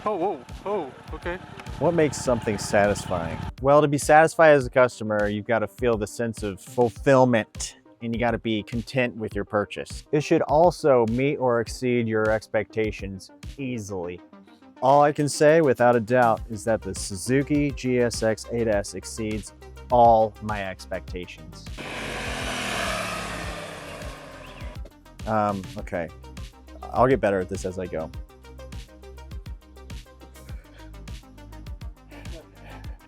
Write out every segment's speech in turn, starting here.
Oh, whoa, oh, okay. What makes something satisfying? Well, to be satisfied as a customer, you've got to feel the sense of fulfillment and you got to be content with your purchase. It should also meet or exceed your expectations easily. All I can say without a doubt is that the Suzuki GSX-8S exceeds all my expectations. Okay, I'll get better at this as I go.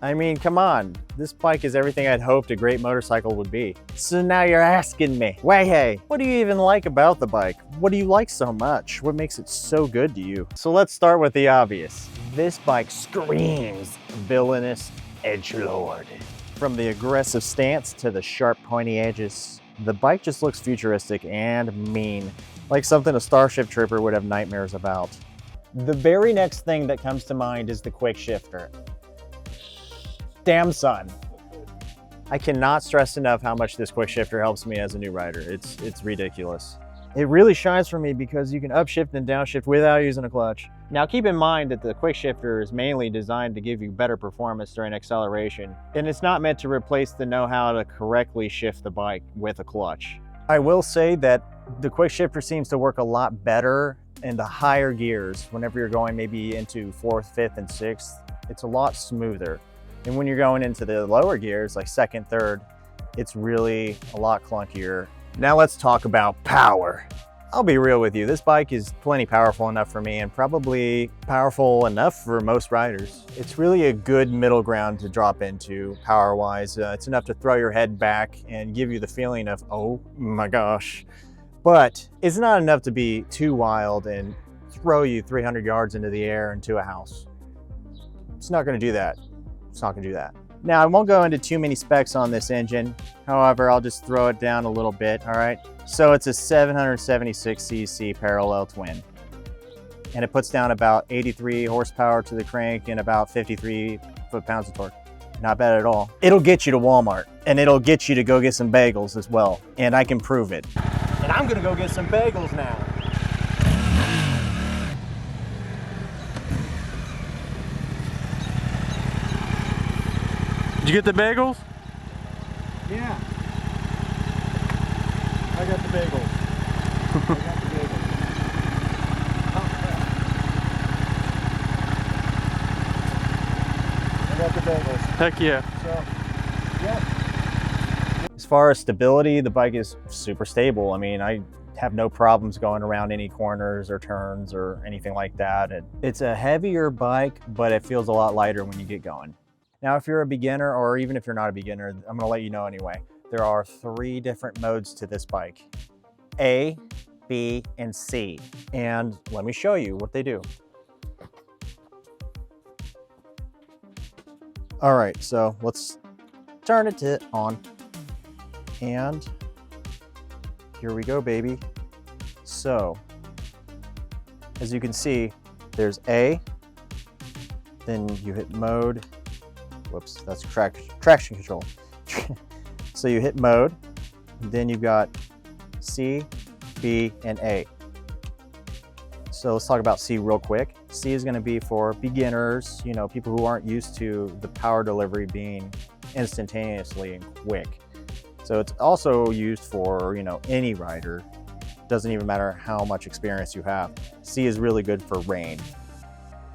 I mean, come on. This bike is everything I'd hoped a great motorcycle would be. So now you're asking me, wait, hey, what do you even like about the bike? What do you like so much? What makes it so good to you? So let's start with the obvious. This bike screams villainous edgelord. From the aggressive stance to the sharp pointy edges, the bike just looks futuristic and mean, like something a Starship Trooper would have nightmares about. The very next thing that comes to mind is the quick shifter. Damn son. I cannot stress enough how much this quick shifter helps me as a new rider. It's ridiculous. It really shines for me because you can upshift and downshift without using a clutch. Now keep in mind that the quick shifter is mainly designed to give you better performance during acceleration, and it's not meant to replace the know-how to correctly shift the bike with a clutch. I will say that the quick shifter seems to work a lot better in the higher gears. Whenever you're going maybe into 4th, 5th, and 6th, it's a lot smoother. And when you're going into the lower gears, like 2nd, 3rd, it's really a lot clunkier. Now let's talk about power. I'll be real with you, this bike is plenty powerful enough for me and probably powerful enough for most riders. It's really a good middle ground to drop into power-wise. It's enough to throw your head back and give you the feeling of, oh my gosh. But it's not enough to be too wild and throw you 300 yards into the air into a house. It's not gonna do that. It's not gonna do that. Now, I won't go into too many specs on this engine. However, I'll just throw it down a little bit, all right? So it's a 776cc parallel twin. And it puts down about 83 horsepower to the crank and about 53 foot-pounds of torque. Not bad at all. It'll get you to Walmart, and it'll get you to go get some bagels as well. And I can prove it. And I'm gonna go get some bagels now. Did you get the bagels? Yeah. I got the bagels. I got the bagels. I got the bagels. Heck yeah. So, yeah. As far as stability, the bike is super stable. I mean, I have no problems going around any corners or turns or anything like that. It's a heavier bike, but it feels a lot lighter when you get going. Now, if you're a beginner, or even if you're not a beginner, I'm gonna let you know anyway. There are 3 different modes to this bike: A, B, and C. And let me show you what they do. All right, so let's turn it on. And here we go, baby. So, as you can see, there's A, then you hit mode. Whoops, that's traction control. So you hit mode, then you've got C, B, and A. So let's talk about C real quick. C is gonna be for beginners, you know, people who aren't used to the power delivery being instantaneously and quick. So it's also used for, you know, any rider. Doesn't even matter how much experience you have. C is really good for rain,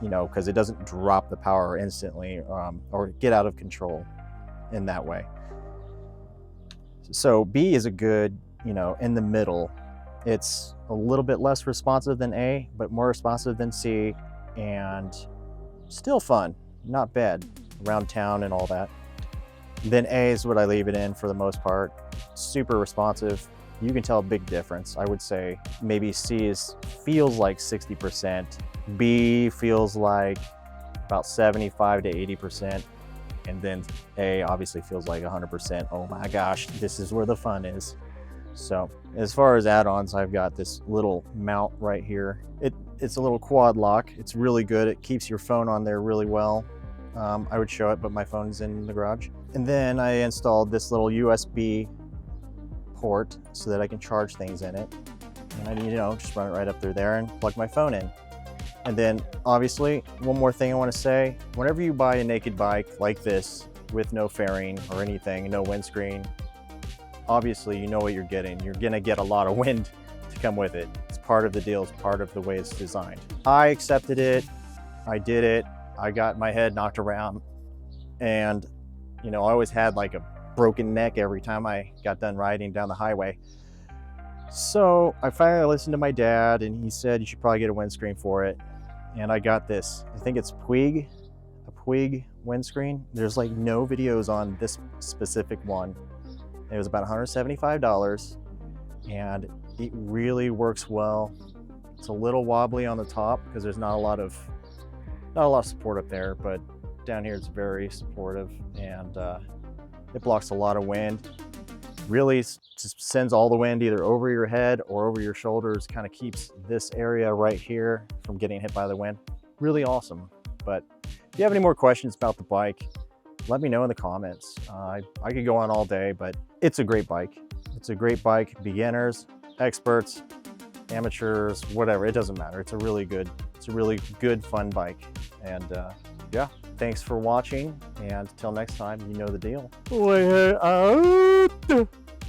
you know, because it doesn't drop the power instantly or get out of control in that way. So B is a good, you know, in the middle. It's a little bit less responsive than A, but more responsive than C, and still fun, not bad, around town and all that. Then A is what I leave it in for the most part. Super responsive. You can tell a big difference. I would say maybe C feels like 60%. B feels like about 75 to 80%. And then A obviously feels like 100%. Oh my gosh, this is where the fun is. So as far as add-ons, I've got this little mount right here. It's a little quad lock. It's really good. It keeps your phone on there really well. I would show it, but my phone's in the garage. And then I installed this little USB port so that I can charge things in it. And I, you know, just run it right up through there and plug my phone in. And then obviously, one more thing I want to say, whenever you buy a naked bike like this with no fairing or anything, no windscreen, obviously you know what you're getting. You're gonna get a lot of wind to come with it. It's part of the deal, it's part of the way it's designed. I accepted it, I did it, I got my head knocked around, and you know, I always had like a broken neck every time I got done riding down the highway. So I finally listened to my dad, and he said you should probably get a windscreen for it. And I got this, I think it's Puig, a Puig windscreen. There's like no videos on this specific one. It was about $175, and it really works well. It's a little wobbly on the top because there's not a lot of support up there, but down here it's very supportive, and it blocks a lot of wind. Really just sends all the wind either over your head or over your shoulders, kind of keeps this area right here from getting hit by the wind. Really awesome. But if you have any more questions about the bike, let me know in the comments. I could go on all day, but it's a great bike. It's a great bike, beginners, experts, amateurs, whatever, it doesn't matter. It's a really good fun bike. And yeah, thanks for watching, and until next time, you know the deal. Way out.